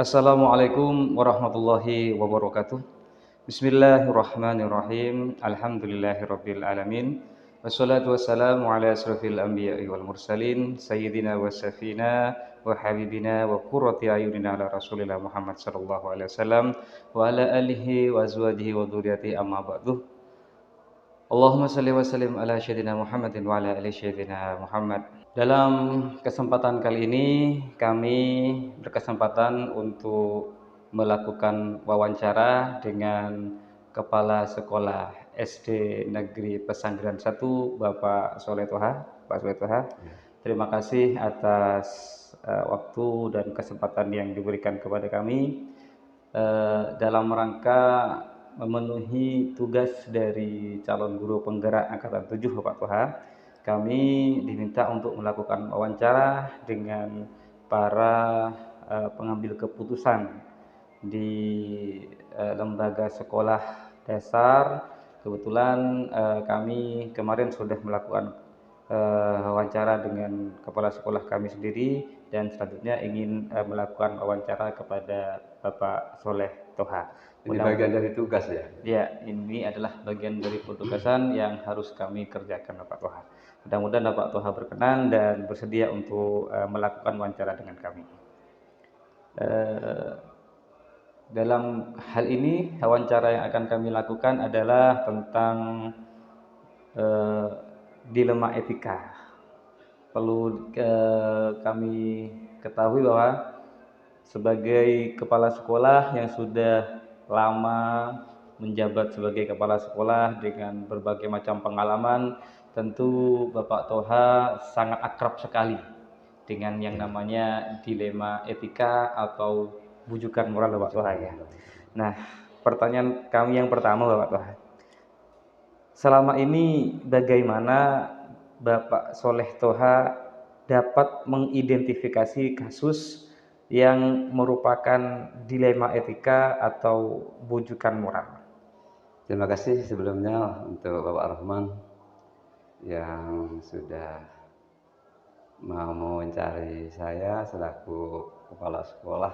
Assalamualaikum warahmatullahi wabarakatuh. Bismillahirrahmanirrahim. Alhamdulillahirabbil alamin. Wassalatu wassalamu ala asrofil anbiya'i wal mursalin sayyidina wa safina wa habibina wa qurrati ayunina ala Rasulillah Muhammad sallallahu alaihi wasallam wa ala alihi wa azwajihi wa dzurriyyatihi amma ba'du. Allahumma shalli wa sallim ala sayyidina Muhammadin wa ala ali sayyidina Muhammad. Dalam kesempatan kali ini kami berkesempatan untuk melakukan wawancara dengan Kepala Sekolah SD Negeri Pesanggeran 1 Bapak Soleh Toha. Pak Soleh Toha, terima kasih atas waktu dan kesempatan yang diberikan kepada kami dalam rangka memenuhi tugas dari calon guru penggerak Angkatan 7 Bapak Toha. Kami diminta untuk melakukan wawancara dengan para pengambil keputusan di lembaga sekolah dasar. Kebetulan kami kemarin sudah melakukan wawancara dengan kepala sekolah kami sendiri dan selanjutnya ingin melakukan wawancara kepada Bapak Soleh Toha. Ini bagian dari tugas ya? Ya, ini adalah bagian dari petugasan yang harus kami kerjakan Bapak Toha. Mudah-mudahan Bapak Toha berkenan dan bersedia untuk melakukan wawancara dengan kami. Dalam hal ini, wawancara yang akan kami lakukan adalah tentang dilema etika. Perlu kami ketahui bahwa sebagai kepala sekolah yang sudah lama menjabat sebagai kepala sekolah dengan berbagai macam pengalaman, tentu Bapak Toha sangat akrab sekali dengan yang namanya dilema etika atau bujukan moral Bapak Toha ya. Nah, pertanyaan kami yang pertama Bapak Toha, selama ini bagaimana Bapak Soleh Toha dapat mengidentifikasi kasus yang merupakan dilema etika atau bujukan moral? Terima kasih sebelumnya untuk Bapak Rahman yang sudah mau mewawancari saya selaku Kepala Sekolah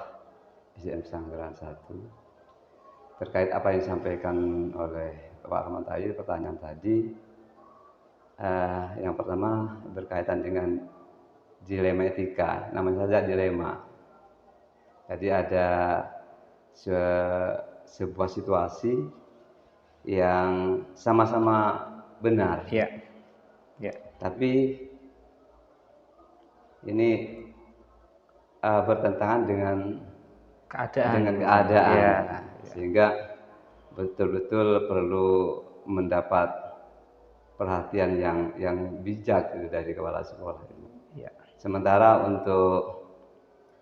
SDN Pesanggeran 1 terkait apa yang disampaikan oleh Bapak Rahman tadi, pertanyaan tadi. Yang pertama berkaitan dengan dilema etika, namanya saja dilema. Jadi ada sebuah situasi yang sama-sama benar. Ya. Ya. Tapi ini bertentangan dengan keadaan. Ya. Sehingga betul-betul perlu mendapat perhatian yang bijak dari kepala sekolah ini. Ya. Sementara untuk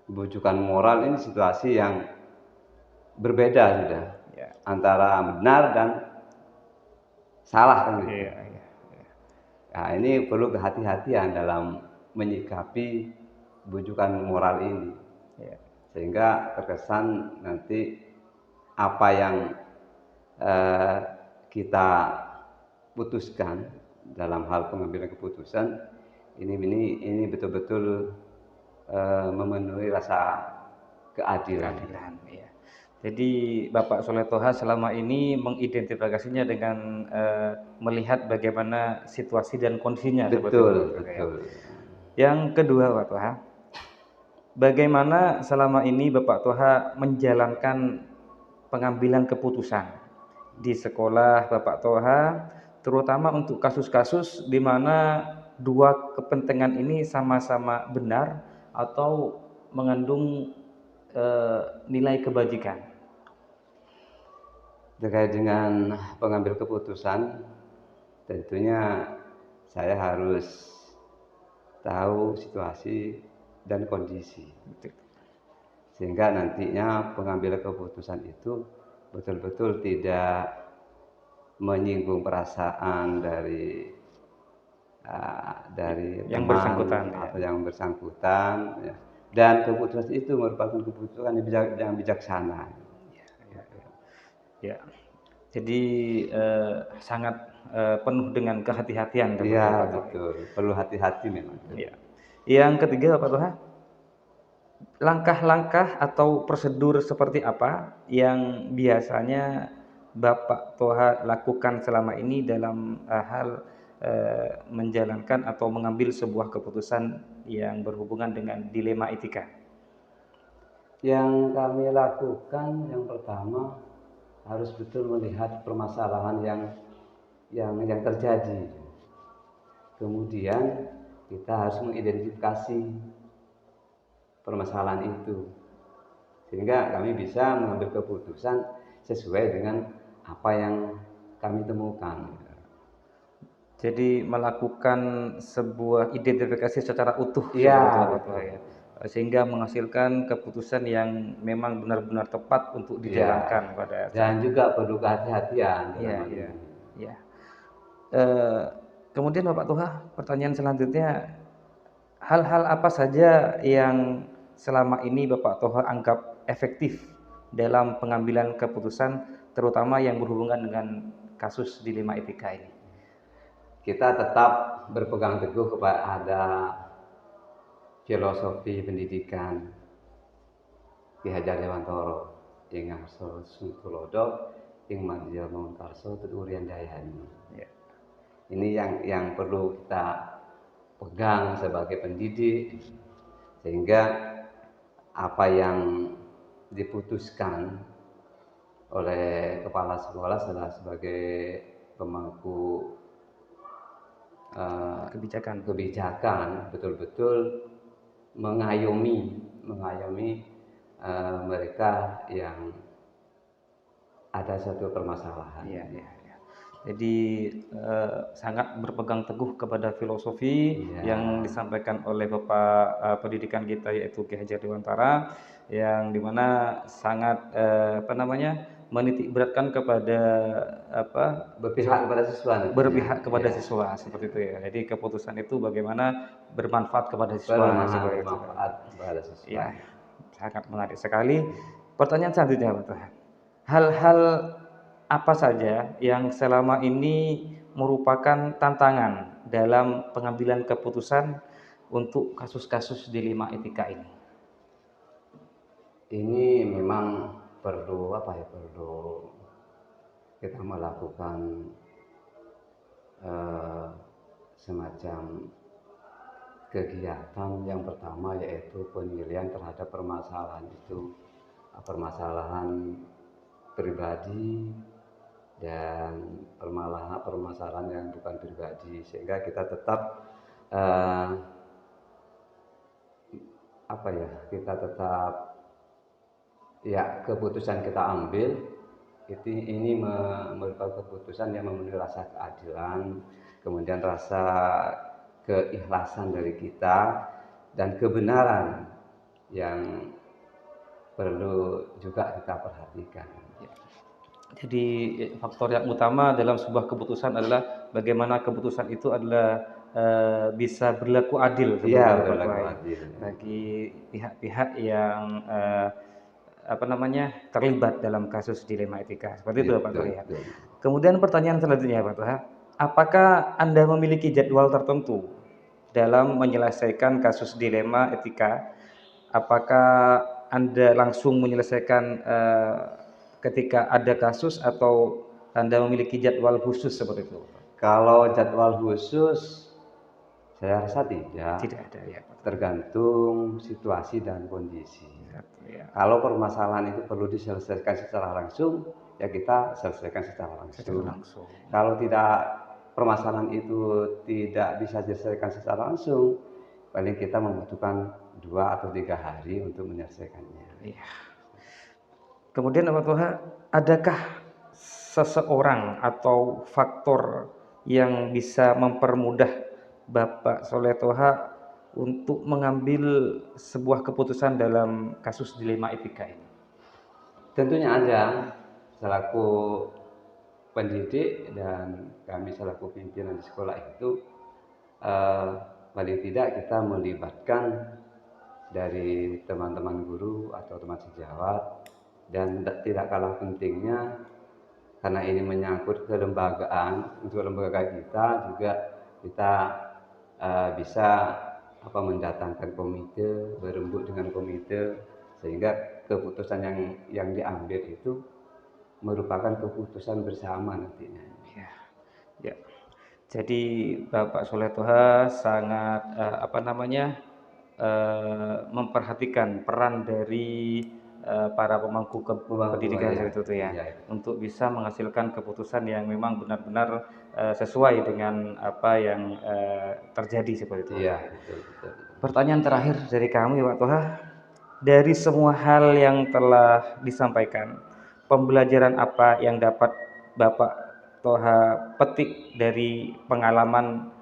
bujukan moral ini situasi yang berbeda sudah Ya. antara benar dan salah kan gitu. Ya. Nah, ini perlu kehati-hatian dalam menyikapi bujukan moral ini. Ya. Sehingga terkesan nanti apa yang kita putuskan dalam hal pengambilan keputusan ini betul-betul memenuhi rasa keadilan. Ya. Jadi Bapak Soleh Toha selama ini mengidentifikasinya dengan melihat bagaimana situasi dan kondisinya. Betul. Yang kedua Bapak Toha, bagaimana selama ini Bapak Toha menjalankan pengambilan keputusan di sekolah Bapak Toha, terutama untuk kasus-kasus di mana dua kepentingan ini sama-sama benar atau mengandung nilai kebajikan? Terkait dengan pengambil keputusan, tentunya saya harus tahu situasi dan kondisi. Sehingga nantinya pengambilan keputusan itu betul-betul tidak menyinggung perasaan dari yang teman bersangkutan atau yang bersangkutan ya. Dan keputusan itu merupakan keputusan yang bijaksana. Ya. Jadi sangat penuh dengan kehati-hatian. Iya betul, perlu hati-hati memang. Ya. Yang ketiga Bapak Toha, langkah-langkah atau prosedur seperti apa yang biasanya Bapak Toha lakukan selama ini dalam hal menjalankan atau mengambil sebuah keputusan yang berhubungan dengan dilema etika? Yang kami lakukan yang pertama harus betul melihat permasalahan yang terjadi. Kemudian kita harus mengidentifikasi permasalahan itu sehingga kami bisa mengambil keputusan sesuai dengan apa yang kami temukan. Jadi melakukan sebuah identifikasi secara utuh Iya, seperti itu Bapak Toha betul. ya. Sehingga menghasilkan keputusan yang memang benar-benar tepat untuk Iya. dijalankan pada saat Dan juga perlu kehati-hatian dalam iya hal iya ini. iya. Eh, Kemudian Bapak Toha, pertanyaan selanjutnya, hal-hal apa saja yang selama ini Bapak Toha anggap efektif dalam pengambilan keputusan, terutama yang berhubungan dengan kasus dilema etika ini? Kita tetap berpegang teguh kepada filosofi pendidikan Ki Hajar Dewantara ing ngarsa Sungtulodo ing madya mangkarsa tuturian dayani. Ya. Ini yang perlu kita pegang sebagai pendidik sehingga apa yang diputuskan oleh kepala sekolah sebagai pemangku Kebijakan. kebijakan betul-betul mengayomi mereka yang ada satu permasalahan. Iya, iya, iya. Jadi sangat berpegang teguh kepada filosofi Iya. yang disampaikan oleh Bapak pendidikan kita yaitu Ki Hajar Dewantara, yang dimana sangat apa namanya menitik beratkan kepada apa Berpihak kepada siswa nantinya. berpihak kepada Iya. siswa seperti itu ya. Jadi keputusan itu bagaimana bermanfaat kepada siswa seperti itu. Bermanfaat kepada siswa. Ya, sangat menarik sekali. Pertanyaan selanjutnya, Pak Tuhan. Hal-hal apa saja yang selama ini merupakan tantangan dalam pengambilan keputusan untuk kasus-kasus dilema etika ini? Ini memang perlu perlu kita melakukan semacam kegiatan yang pertama yaitu penilaian terhadap permasalahan itu, permasalahan pribadi dan permasalahan yang bukan pribadi, sehingga kita tetap kita tetap keputusan kita ambil ini merupakan keputusan yang memenuhi rasa keadilan, kemudian rasa keikhlasan dari kita dan kebenaran yang perlu juga kita perhatikan. Jadi faktor yang utama dalam sebuah keputusan adalah bagaimana keputusan itu adalah bisa berlaku adil Iya, seperti berlaku itu adil. bagi pihak-pihak yang terlibat dalam kasus dilema etika. Seperti itu Pak Tuha. Kemudian pertanyaan selanjutnya Pak Tuha, apakah Anda memiliki jadwal tertentu dalam menyelesaikan kasus dilema etika? Apakah Anda langsung menyelesaikan ketika ada kasus atau Anda memiliki jadwal khusus seperti itu? Kalau jadwal khusus saya rasa tidak. Tidak ada ya. Tergantung situasi dan kondisi. Ya. Kalau permasalahan itu perlu diselesaikan secara langsung, ya kita selesaikan secara langsung. Kalau permasalahan itu tidak bisa diselesaikan secara langsung, paling kita membutuhkan 2 atau 3 hari untuk menyelesaikannya. Iya. Kemudian Pak Toha, adakah seseorang atau faktor yang bisa mempermudah Bapak Soleh Toha untuk mengambil sebuah keputusan dalam kasus dilema etika ini? Tentunya ada, selaku pendidik dan kami selaku pimpinan di sekolah itu paling tidak kita melibatkan dari teman-teman guru atau teman sejawat, dan tidak kalah pentingnya karena ini menyangkut kelembagaan, untuk lembaga kita juga kita bisa mendatangkan komite, berembuk dengan komite, sehingga keputusan yang diambil itu merupakan keputusan bersama nantinya. Ya, ya. Jadi Bapak Soleh Toha sangat memperhatikan peran dari para pemangku pendidikan ya, seperti itu ya, ya. untuk bisa menghasilkan keputusan yang memang benar-benar sesuai dengan apa yang terjadi seperti itu. Iya, betul. Pertanyaan terakhir dari kami Pak Toha, dari semua hal yang telah disampaikan, pembelajaran apa yang dapat Bapak Toha petik dari pengalaman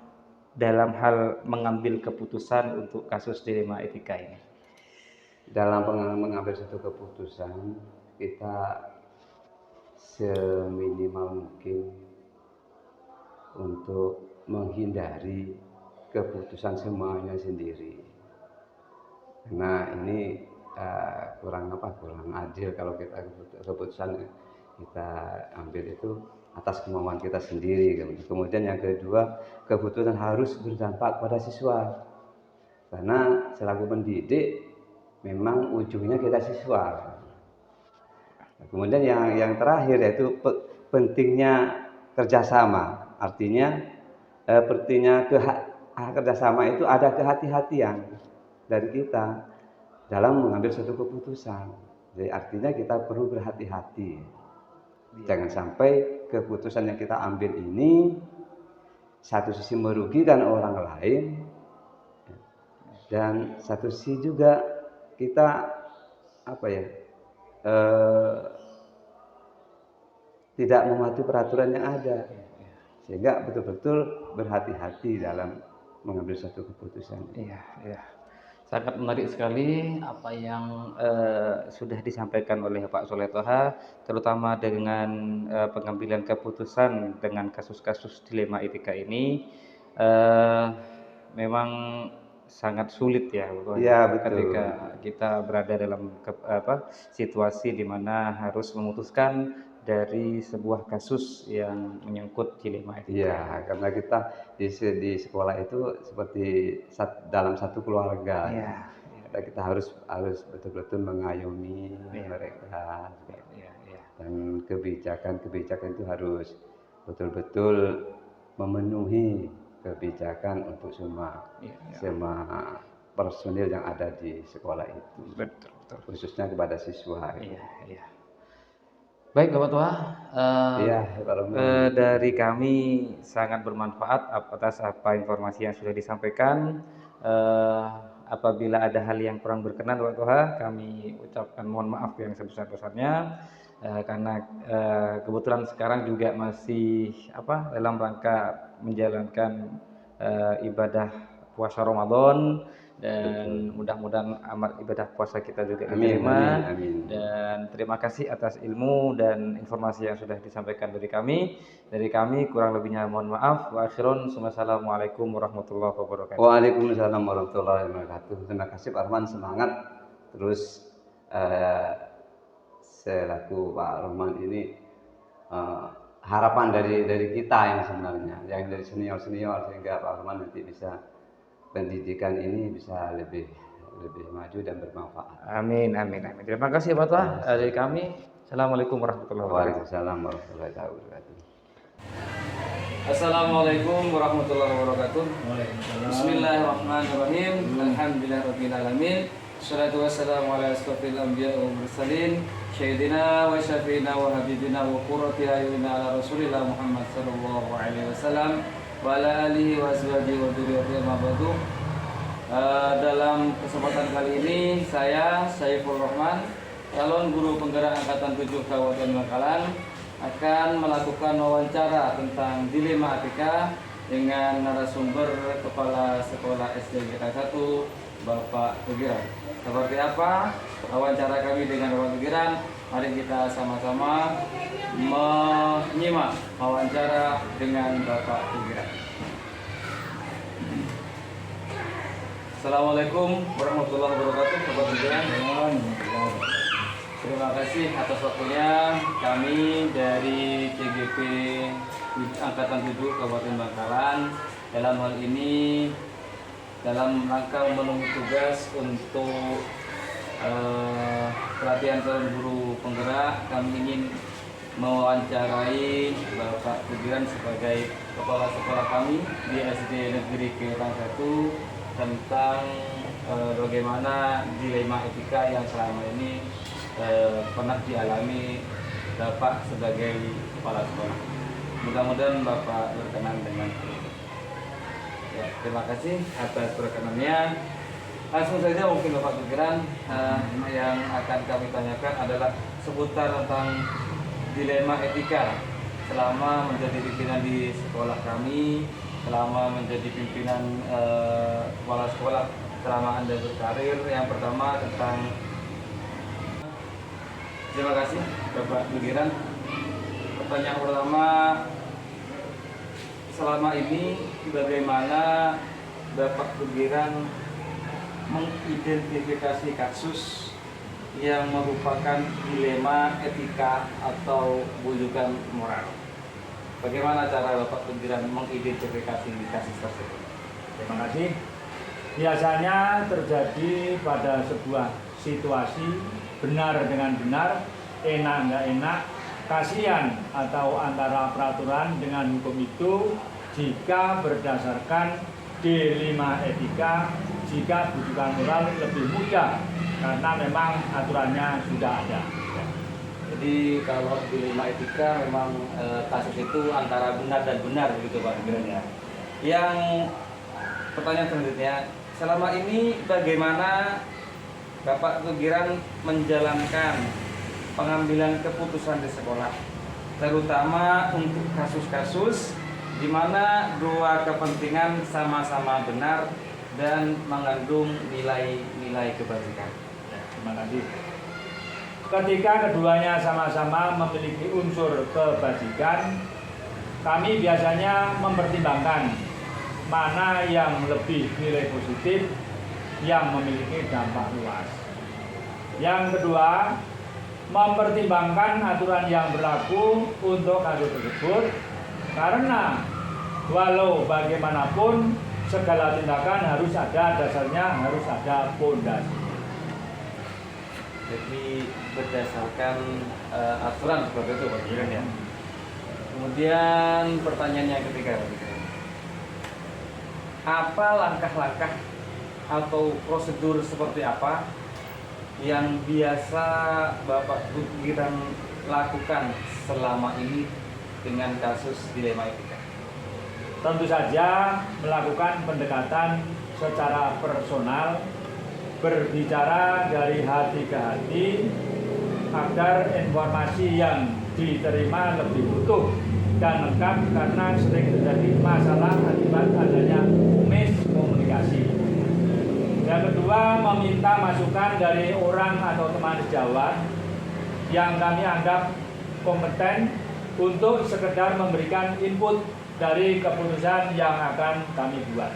dalam hal mengambil keputusan untuk kasus dilema etika ini? Dalam mengambil satu keputusan, kita seminimal mungkin untuk menghindari keputusan semuanya sendiri. Karena ini kurang adil kalau kita keputusan kita ambil itu atas kemauan kita sendiri. Kemudian yang kedua, keputusan harus berdampak pada siswa. Karena selaku pendidik memang ujungnya kita siswa. Kemudian yang terakhir yaitu pentingnya kerjasama. Artinya kerjasama itu ada kehati-hatian dari kita dalam mengambil suatu keputusan. Jadi artinya kita perlu berhati-hati. Jangan sampai keputusan yang kita ambil ini satu sisi merugikan orang lain, dan satu sisi juga kita tidak mematuhi peraturan yang ada, sehingga betul-betul berhati-hati dalam mengambil suatu keputusan. Iya. Sangat menarik sekali apa yang sudah disampaikan oleh Pak Soleh Toha, terutama dengan pengambilan keputusan dengan kasus-kasus dilema etika ini. Memang sangat sulit ya, ketika kita berada dalam situasi di mana harus memutuskan dari sebuah kasus yang menyangkut dilema etika. Iya, karena kita di sekolah itu seperti dalam satu keluarga. Iya. Kita harus betul-betul mengayomi mereka. Dan kebijakan itu harus betul-betul memenuhi kebijakan untuk semua personil yang ada di sekolah itu. Betul. Khususnya kepada siswa. Iya. Baik Bapak Tua, dari kami sangat bermanfaat atas apa informasi yang sudah disampaikan. Apabila ada hal yang kurang berkenan Bapak Tua, kami ucapkan mohon maaf yang sebesar-besarnya, karena kebetulan sekarang juga masih dalam rangka menjalankan ibadah puasa Ramadan, dan mudah-mudahan amal ibadah puasa kita juga diterima. Amin. Dan terima kasih atas ilmu dan informasi yang sudah disampaikan dari kami. Dari kami kurang lebihnya mohon maaf. Wa akhirun, wassalamualaikum warahmatullahi wabarakatuh. Waalaikumsalam warahmatullahi wabarakatuh. Terima kasih Pak Arman, semangat terus. Selaku Pak Rahman ini harapan dari kita yang sebenarnya, yang dari senior sehingga Pak Rahman nanti bisa pendidikan ini bisa lebih maju dan bermanfaat. Amin. Terima kasih Pak Tua. Dari kami, assalamualaikum warahmatullahi wabarakatuh. Waalaikumsalam warahmatullahi wabarakatuh. Assalamualaikum warahmatullahi wabarakatuh. Bismillahirrahmanirrahim. Alhamdulillahirabbil alamin. Wassalatu wassalamu ala asyrofil anbiya'i wal mursalin, sayyidina wa syafiina wa habibina wa qurrati a'yunina ala Rasulillah Muhammad sallallahu alaihi wasallam wa ala alihi wa azwajihi wa dzurriyyatihi ma ba'du. Dalam kesempatan kali ini saya Saiful Rahman, calon guru penggerak angkatan 7 Kabupaten Bangkalan, akan melakukan wawancara tentang dilema etika dengan narasumber Kepala Sekolah SD Negeri 1 Bapak Tugiran. Seperti apa wawancara kami dengan Bapak Tugiran? Mari kita sama-sama menyimak wawancara dengan Bapak Tugiran. Assalamualaikum warahmatullahi wabarakatuh, Bapak Tugiran. Terima kasih atas waktunya. Kami dari CGP Angkatan 7 Kabupaten Bangkalan dalam hal ini dalam rangka memenuhi tugas untuk pelatihan calon guru penggerak, kami ingin mewawancarai Bapak Sugiran sebagai kepala sekolah kami di SD Negeri Keirang 1 tentang bagaimana dilema etika yang selama ini pernah dialami Bapak sebagai kepala sekolah. Mudah-mudahan Bapak berkenan dengan ini. Ya, terima kasih atas perkenannya. Langsung saja mungkin Bapak Sugiran, yang akan kami tanyakan adalah seputar tentang dilema etika selama menjadi pimpinan di sekolah kami, selama menjadi pimpinan kepala sekolah selama Anda berkarir. Yang pertama tentang, terima kasih Bapak Sugiran. Pertanyaan pertama, selama ini bagaimana Bapak Sugiran mengidentifikasi kasus yang merupakan dilema etika atau bujukan moral? Bagaimana cara Bapak Sugiran mengidentifikasi kasus tersebut? Terima kasih. Biasanya terjadi pada sebuah situasi benar dengan benar, enak nggak enak, kasihan atau antara peraturan dengan hukum itu jika berdasarkan dilema etika, jika bujukan moral lebih mudah karena memang aturannya sudah ada. Jadi kalau dilema etika memang kasus itu antara benar dan benar begitu Pak Sugiran ya. Yang pertanyaan selanjutnya, selama ini bagaimana Bapak Sugiran menjalankan pengambilan keputusan di sekolah, terutama untuk kasus-kasus di mana dua kepentingan sama-sama benar dan mengandung nilai-nilai kebajikan? Terima kasih. Ketika keduanya sama-sama memiliki unsur kebajikan, kami biasanya mempertimbangkan mana yang lebih nilai positif yang memiliki dampak luas. Yang kedua, mempertimbangkan aturan yang berlaku untuk kasus tersebut, karena walau bagaimanapun segala tindakan harus ada dasarnya, harus ada pondasi. Jadi berdasarkan aturan seperti itu Pak Sugiran ya. Kemudian pertanyaan yang ketiga, apa langkah-langkah atau prosedur seperti apa yang biasa Bapak Sugiran lakukan selama ini dengan kasus dilema etika? Tentu saja melakukan pendekatan secara personal, berbicara dari hati ke hati agar informasi yang diterima lebih utuh dan lengkap, karena sering terjadi masalah akibat adanya miskomunikasi. Yang kedua, meminta masukan dari orang atau teman sejawat yang kami anggap kompeten untuk sekedar memberikan input dari keputusan yang akan kami buat.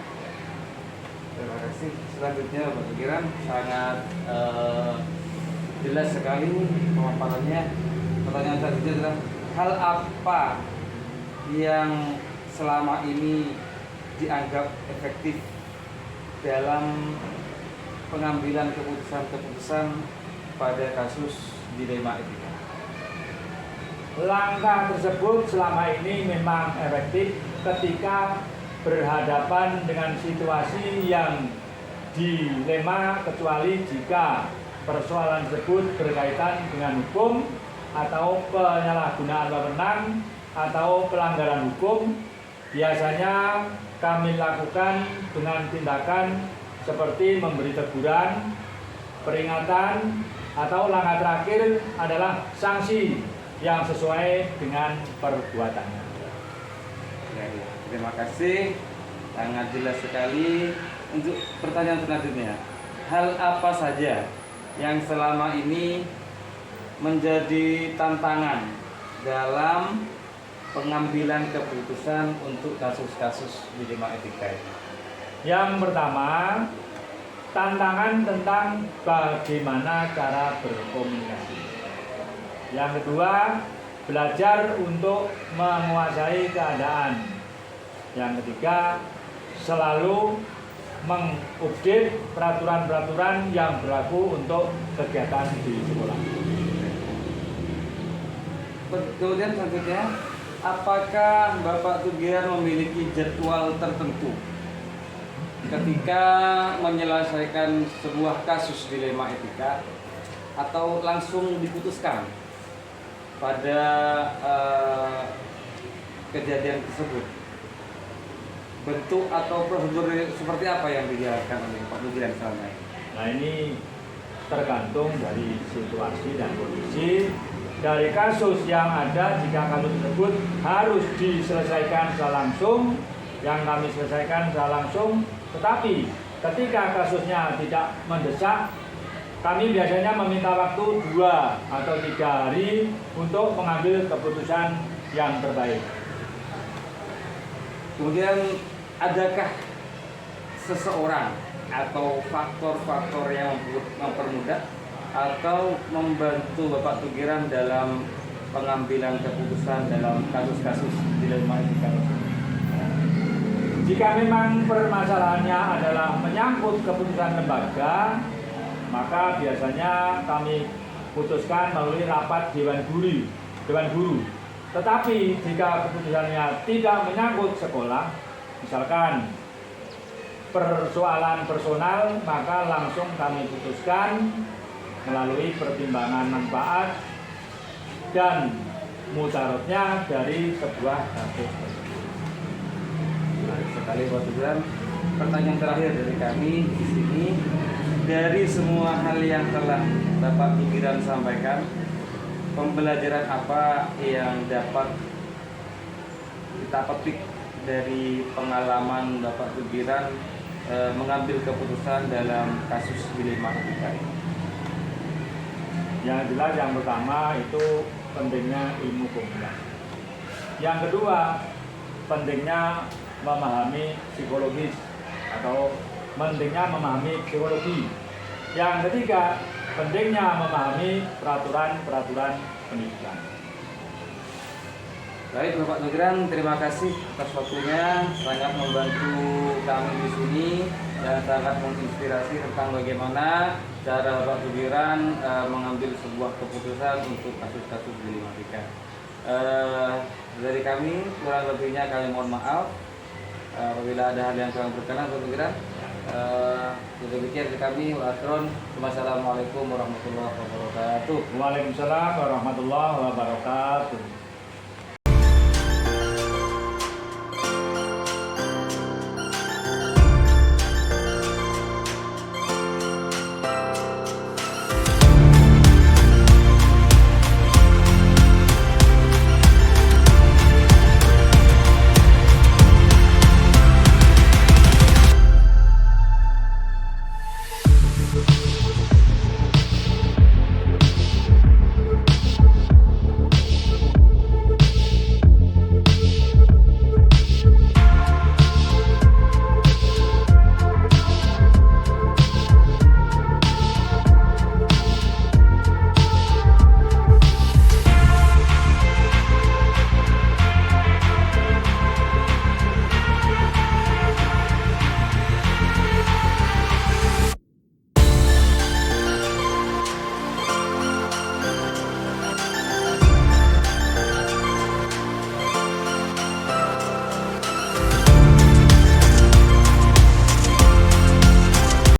Terima kasih. Selanjutnya Pak Sugiran, sangat jelas sekali pemaparannya. Pertanyaan selanjutnya adalah, hal apa yang selama ini dianggap efektif dalam pengambilan keputusan-keputusan pada kasus dilema etika? Langkah tersebut selama ini memang efektif ketika berhadapan dengan situasi yang dilema, kecuali jika persoalan tersebut berkaitan dengan hukum atau penyalahgunaan wewenang atau pelanggaran hukum. Biasanya kami lakukan dengan tindakan seperti memberi teguran, peringatan, atau langkah terakhir adalah sanksi yang sesuai dengan perbuatannya. Ya, terima kasih, sangat jelas sekali. Untuk pertanyaan selanjutnya, hal apa saja yang selama ini menjadi tantangan dalam pengambilan keputusan untuk kasus-kasus dilema etika ini? Yang pertama, tantangan tentang bagaimana cara berkomunikasi. Yang kedua, belajar untuk menguasai keadaan. Yang ketiga, selalu mengupdate peraturan-peraturan yang berlaku untuk kegiatan di sekolah. Kemudian selanjutnya, apakah Bapak Tugiran memiliki jadwal tertentu ketika menyelesaikan sebuah kasus dilema etika atau langsung diputuskan pada kejadian tersebut? Bentuk atau prosedur seperti apa yang dijalankan oleh Pak Tugiran selama ini? Nah, ini tergantung dari situasi dan kondisi. Dari kasus yang ada, jika kasus tersebut harus diselesaikan secara langsung, yang kami selesaikan secara langsung. Tetapi ketika kasusnya tidak mendesak, kami biasanya meminta waktu 2 atau 3 hari untuk mengambil keputusan yang terbaik. Kemudian, adakah seseorang atau faktor-faktor yang mempermudah atau membantu Bapak Tugiran dalam pengambilan keputusan dalam kasus-kasus dilema etika? Jika memang permasalahannya adalah menyangkut keputusan lembaga, maka biasanya kami putuskan melalui rapat dewan guru. Tetapi jika keputusannya tidak menyangkut sekolah, misalkan persoalan personal, maka langsung kami putuskan melalui pertimbangan manfaat dan mudaratnya dari sebuah kasus. Menarik sekali Pak Tugiran. Pertanyaan terakhir dari kami di sini, dari semua hal yang telah Bapak Tugiran sampaikan, pembelajaran apa yang dapat kita petik dari pengalaman Bapak Tugiran mengambil keputusan dalam kasus dilema etika ini? Yang jelas yang pertama itu pentingnya ilmu komunikasi. Yang kedua, pentingnya memahami psikologis atau pentingnya memahami psikologi. Yang ketiga, pentingnya memahami peraturan-peraturan pendidikan. Baik Bapak Tugiran, terima kasih atas waktunya, sangat membantu kami di sini dan sangat menginspirasi tentang bagaimana cara Bapak Tugiran mengambil sebuah keputusan untuk kasus-kasus dilema etika. Dari kami kurang lebihnya kami mohon maaf apabila ada hal yang kurang berkenan Bapak Tugiran. Demikian dari kami, wassalamualaikum warahmatullahi wabarakatuh. Waalaikumsalam warahmatullahi wabarakatuh.